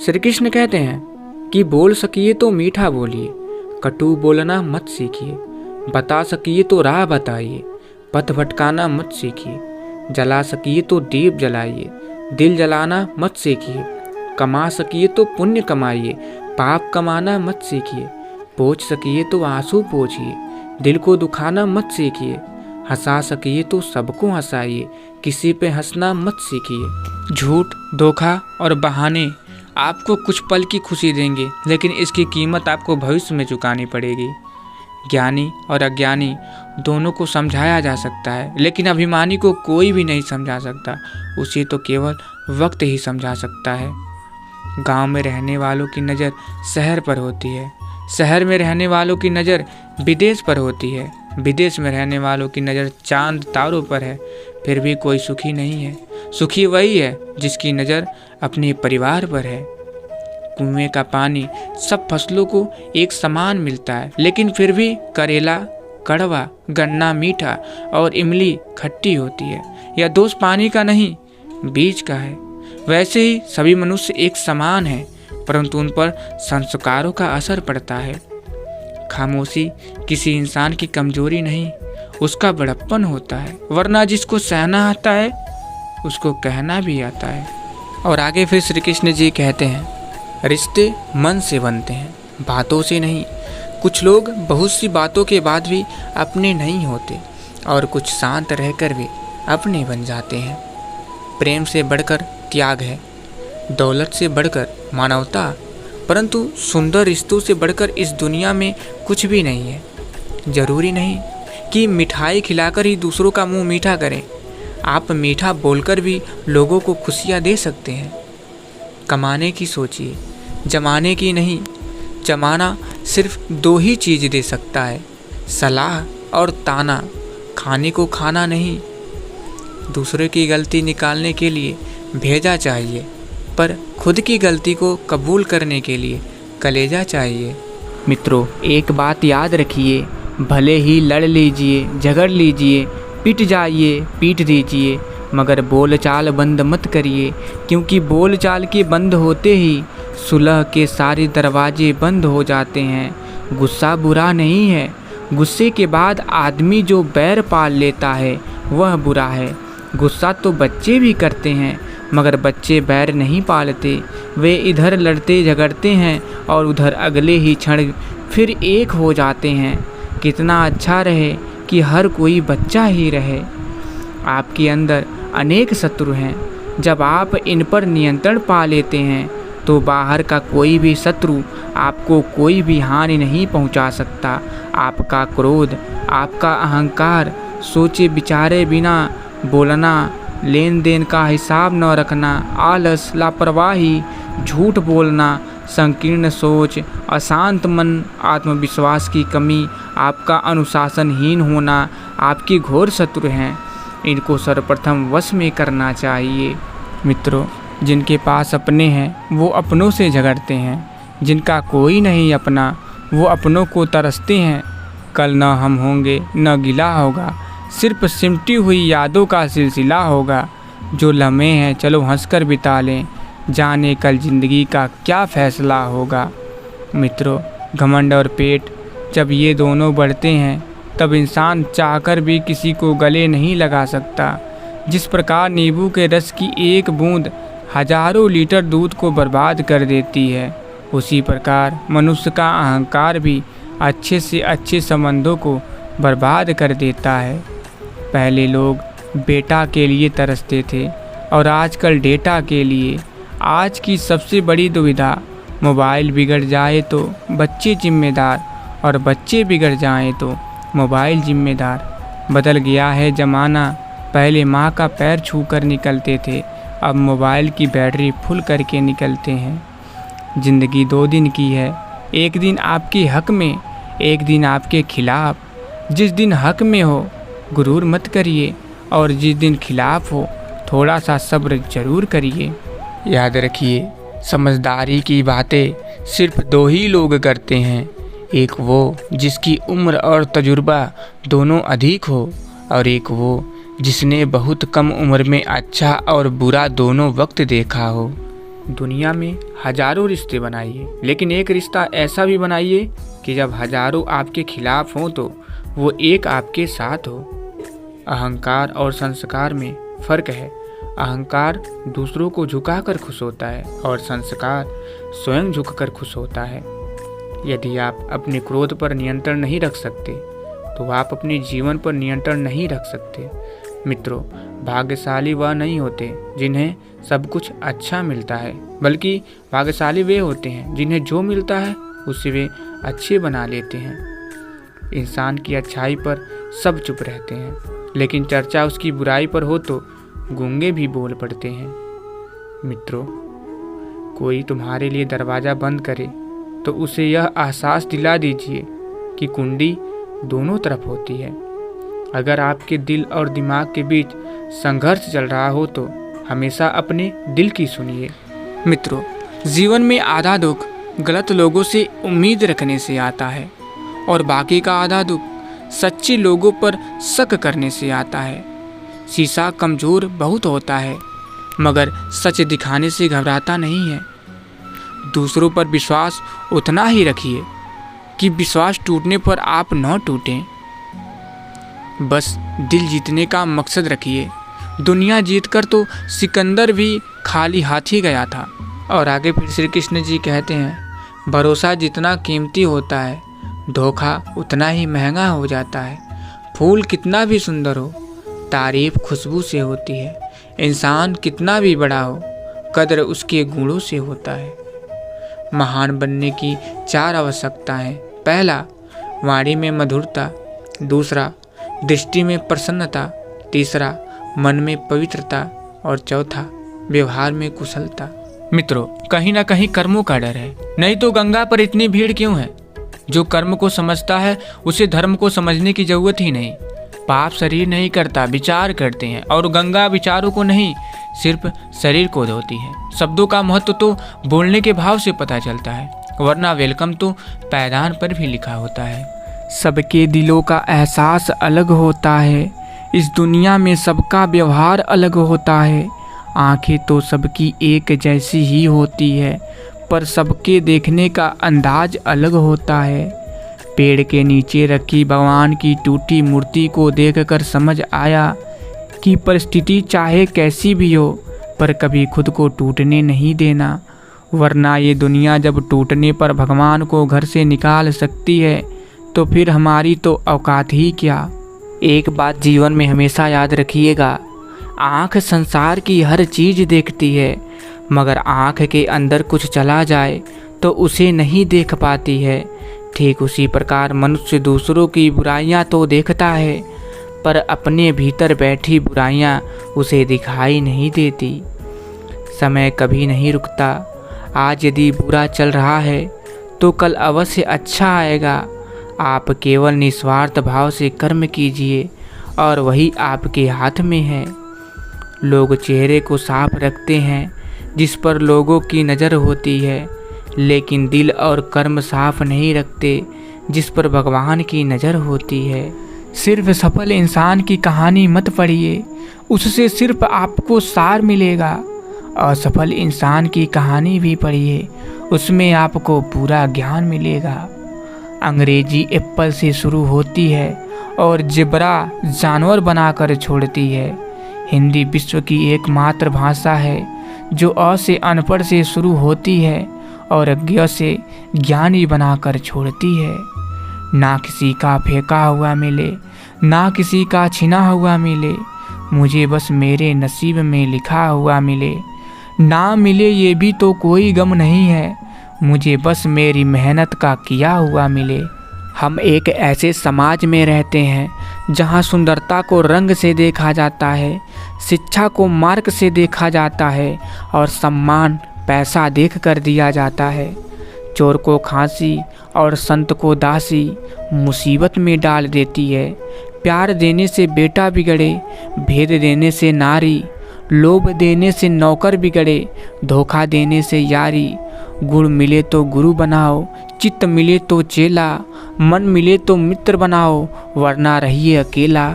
श्री कृष्ण कहते हैं कि बोल सकिए तो मीठा बोलिए, कटु बोलना मत सीखिए, बता सकिए तो राह बताइए, पथ भटकाना मत सीखिए, जला सकिए तो दीप जलाइए, दिल जलाना मत सीखिए, कमा सकिए तो पुण्य कमाइए, पाप कमाना मत सीखिए, पोंछ सकिए तो आंसू पोंछिए, दिल को दुखाना मत सीखिए, हंसा सकिए तो सबको हंसाइए, किसी पे हंसना मत सीखिए। झूठ, धोखा और बहाने आपको कुछ पल की खुशी देंगे, लेकिन इसकी कीमत आपको भविष्य में चुकानी पड़ेगी। ज्ञानी और अज्ञानी दोनों को समझाया जा सकता है, लेकिन अभिमानी को कोई भी नहीं समझा सकता, उसे तो केवल वक्त ही समझा सकता है। गांव में रहने वालों की नज़र शहर पर होती है, शहर में रहने वालों की नज़र विदेश पर होती है, विदेश में रहने वालों की नज़र चांद तारों पर है, फिर भी कोई सुखी नहीं है। सुखी वही है जिसकी नज़र अपने परिवार पर है। कुएं का पानी सब फसलों को एक समान मिलता है, लेकिन फिर भी करेला कड़वा, गन्ना मीठा और इमली खट्टी होती है। यह दोष पानी का नहीं, बीज का है। वैसे ही सभी मनुष्य एक समान हैं, परंतु उन पर संस्कारों का असर पड़ता है। खामोशी किसी इंसान की कमजोरी नहीं, उसका बड़प्पन होता है, वरना जिसको सहना आता है उसको कहना भी आता है। और आगे फिर श्री कृष्ण जी कहते हैं, रिश्ते मन से बनते हैं, बातों से नहीं। कुछ लोग बहुत सी बातों के बाद भी अपने नहीं होते, और कुछ शांत रहकर भी अपने बन जाते हैं। प्रेम से बढ़कर त्याग है, दौलत से बढ़कर मानवता, परंतु सुंदर रिश्तों से बढ़कर इस दुनिया में कुछ भी नहीं है। जरूरी नहीं कि मिठाई खिलाकर ही दूसरों का मुंह मीठा करें, आप मीठा बोलकर भी लोगों को खुशियाँ दे सकते हैं। कमाने की सोचिए, जमाने की नहीं। जमाना सिर्फ दो ही चीज़ दे सकता है, सलाह और ताना, खाने को खाना नहीं। दूसरे की गलती निकालने के लिए भेजा चाहिए, पर खुद की गलती को कबूल करने के लिए कलेजा चाहिए। मित्रों, एक बात याद रखिए, भले ही लड़ लीजिए, झगड़ लीजिए, पिट जाइए, पीट दीजिए, मगर बोलचाल बंद मत करिए, क्योंकि बोलचाल के बंद होते ही सुलह के सारे दरवाजे बंद हो जाते हैं। गुस्सा बुरा नहीं है, गुस्से के बाद आदमी जो बैर पाल लेता है वह बुरा है। गुस्सा तो बच्चे भी करते हैं, मगर बच्चे बैर नहीं पालते, वे इधर लड़ते झगड़ते हैं और उधर अगले ही क्षण फिर एक हो जाते हैं। कितना अच्छा रहे कि हर कोई बच्चा ही रहे। आपके अंदर अनेक शत्रु हैं, जब आप इन पर नियंत्रण पा लेते हैं तो बाहर का कोई भी शत्रु आपको कोई भी हानि नहीं पहुंचा सकता। आपका क्रोध, आपका अहंकार, सोचे विचारे बिना बोलना, लेन देन का हिसाब न रखना, आलस, लापरवाही, झूठ बोलना, संकीर्ण सोच, अशांत मन, आत्मविश्वास की कमी, आपका अनुशासनहीन होना आपके घोर शत्रु हैं। इनको सर्वप्रथम वश में करना चाहिए। मित्रों, जिनके पास अपने हैं वो अपनों से झगड़ते हैं, जिनका कोई नहीं अपना वो अपनों को तरसते हैं। कल न हम होंगे न गिला होगा, सिर्फ सिमटी हुई यादों का सिलसिला होगा। जो लम्हे हैं चलो हंसकर बिता लें, जाने कल ज़िंदगी का क्या फ़ैसला होगा। मित्रों, घमंड और पेट जब ये दोनों बढ़ते हैं तब इंसान चाहकर भी किसी को गले नहीं लगा सकता। जिस प्रकार नींबू के रस की एक बूंद हजारों लीटर दूध को बर्बाद कर देती है, उसी प्रकार मनुष्य का अहंकार भी अच्छे से अच्छे संबंधों को बर्बाद कर देता है। पहले लोग बेटा के लिए तरसते थे और आजकल डेटा के लिए। आज की सबसे बड़ी दुविधा, मोबाइल बिगड़ जाए तो बच्चे जिम्मेदार और बच्चे बिगड़ जाएं तो मोबाइल जिम्मेदार। बदल गया है ज़माना, पहले माँ का पैर छूकर निकलते थे, अब मोबाइल की बैटरी फुल करके निकलते हैं। ज़िंदगी 2 दिन की है, एक दिन आपके हक में, एक दिन आपके खिलाफ। जिस दिन हक में हो गुरूर मत करिए, और जिस दिन खिलाफ हो थोड़ा सा सब्र जरूर करिए। याद रखिए, समझदारी की बातें सिर्फ 2 ही लोग करते हैं, एक वो जिसकी उम्र और तजुर्बा दोनों अधिक हो, और एक वो जिसने बहुत कम उम्र में अच्छा और बुरा दोनों वक्त देखा हो। दुनिया में हजारों रिश्ते बनाइए, लेकिन एक रिश्ता ऐसा भी बनाइए कि जब हजारों आपके खिलाफ हों तो वो एक आपके साथ हो। अहंकार और संस्कार में फ़र्क है। अहंकार दूसरों को झुकाकर खुश होता है और संस्कार स्वयं झुककर खुश होता है। यदि आप अपने क्रोध पर नियंत्रण नहीं रख सकते तो आप अपने जीवन पर नियंत्रण नहीं रख सकते। मित्रों, भाग्यशाली वह नहीं होते जिन्हें सब कुछ अच्छा मिलता है, बल्कि भाग्यशाली वे होते हैं जिन्हें जो मिलता है उससे वे अच्छे बना लेते हैं। इंसान की अच्छाई पर सब चुप रहते हैं, लेकिन चर्चा उसकी बुराई पर हो तो गूंगे भी बोल पड़ते हैं। मित्रों, कोई तुम्हारे लिए दरवाज़ा बंद करे तो उसे यह एहसास दिला दीजिए कि कुंडी दोनों तरफ होती है। अगर आपके दिल और दिमाग के बीच संघर्ष चल रहा हो तो हमेशा अपने दिल की सुनिए। मित्रों, जीवन में आधा दुख गलत लोगों से उम्मीद रखने से आता है और बाकी का आधा दुख सच्चे लोगों पर शक करने से आता है। शीशा कमज़ोर बहुत होता है मगर सच दिखाने से घबराता नहीं है। दूसरों पर विश्वास उतना ही रखिए कि विश्वास टूटने पर आप न टूटें। बस दिल जीतने का मकसद रखिए। दुनिया जीतकर तो सिकंदर भी खाली हाथ ही गया था। और आगे फिर श्री कृष्ण जी कहते हैं, भरोसा जितना कीमती होता है धोखा उतना ही महंगा हो जाता है। फूल कितना भी सुंदर हो तारीफ खुशबू से होती है। इंसान कितना भी बड़ा हो कद्र उसके गुणों से होता है। महान बनने की 4 आवश्यकताएं। पहला, वाणी में मधुरता। दूसरा, दृष्टि में प्रसन्नता। तीसरा, मन में पवित्रता। और चौथा, व्यवहार में कुशलता। मित्रों, कहीं ना कहीं कर्मों का डर है, नहीं तो गंगा पर इतनी भीड़ क्यों है? जो कर्म को समझता है उसे धर्म को समझने की जरूरत ही नहीं। पाप शरीर नहीं करता, विचार करते हैं, और गंगा विचारों को नहीं सिर्फ शरीर को धोती है। शब्दों का महत्व तो बोलने के भाव से पता चलता है, वरना वेलकम तो पैदान पर भी लिखा होता है। सबके दिलों का एहसास अलग होता है, इस दुनिया में सबका व्यवहार अलग होता है। आंखें तो सबकी एक जैसी ही होती है, पर सबके देखने का अंदाज अलग होता है। पेड़ के नीचे रखी भगवान की टूटी मूर्ति को देखकर समझ आया कि परिस्थिति चाहे कैसी भी हो पर कभी खुद को टूटने नहीं देना, वरना ये दुनिया जब टूटने पर भगवान को घर से निकाल सकती है तो फिर हमारी तो औकात ही क्या। एक बात जीवन में हमेशा याद रखिएगा, आँख संसार की हर चीज़ देखती है, मगर आँख के अंदर कुछ चला जाए तो उसे नहीं देख पाती है। ठीक उसी प्रकार मनुष्य दूसरों की बुराइयां तो देखता है, पर अपने भीतर बैठी बुराइयां उसे दिखाई नहीं देती। समय कभी नहीं रुकता। आज यदि बुरा चल रहा है तो कल अवश्य अच्छा आएगा। आप केवल निस्वार्थ भाव से कर्म कीजिए और वही आपके हाथ में है। लोग चेहरे को साफ रखते हैं जिस पर लोगों की नज़र होती है, लेकिन दिल और कर्म साफ नहीं रखते जिस पर भगवान की नज़र होती है। सिर्फ सफल इंसान की कहानी मत पढ़िए, उससे सिर्फ आपको सार मिलेगा। असफल इंसान की कहानी भी पढ़िए, उसमें आपको पूरा ज्ञान मिलेगा। अंग्रेजी एप्पल से शुरू होती है और ज़ेब्रा जानवर बनाकर छोड़ती है। हिंदी विश्व की एकमात्र भाषा है जो अ से अनपढ़ से शुरू होती है और ज्ञ से ज्ञानी बनाकर छोड़ती है। ना किसी का फेंका हुआ मिले, ना किसी का छिना हुआ मिले, मुझे बस मेरे नसीब में लिखा हुआ मिले। ना मिले ये भी तो कोई गम नहीं है, मुझे बस मेरी मेहनत का किया हुआ मिले। हम एक ऐसे समाज में रहते हैं जहाँ सुंदरता को रंग से देखा जाता है, शिक्षा को मार्क से देखा जाता है और सम्मान पैसा देख कर दिया जाता है। चोर को फांसी और संत को दासी मुसीबत में डाल देती है। प्यार देने से बेटा बिगड़े, भेद देने से नारी, लोभ देने से नौकर बिगड़े, धोखा देने से यारी। गुण मिले तो गुरु बनाओ, चित्त मिले तो चेला, मन मिले तो मित्र बनाओ, वरना रहिए अकेला।